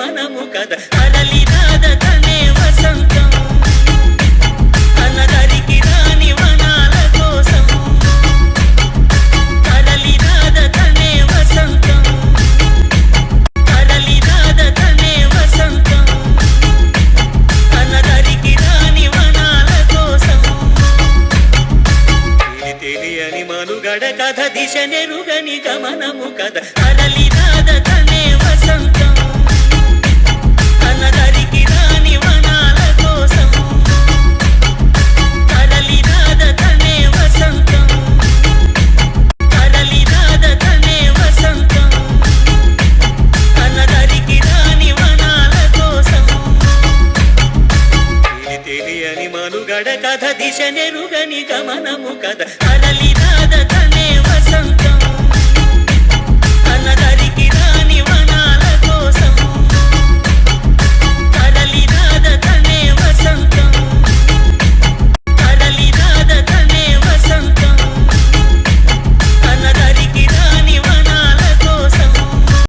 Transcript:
గమనము కద అరలినాద తనే వసంతం అన్నదరికి రాని వనాల కోసం అరలినాద తనే వసంతం అరలినాద తనే వసంతం అన్నదరికి రాని వనాల కోసం తెలియని మనుగడ కథ దిశ నెరుగని గమనము కథ అరలినాద తనే వసంతం అన్నదరికి రాని వనాల కోసం అరలినాద తనే వసంతం అరలినాద తనే వసంతం అన్నదరికి రాని వనాల కోసం తెలియని మనుగడ కథ దిశ నెరుగని గమనము కథ అరలినాద తనే వసంతం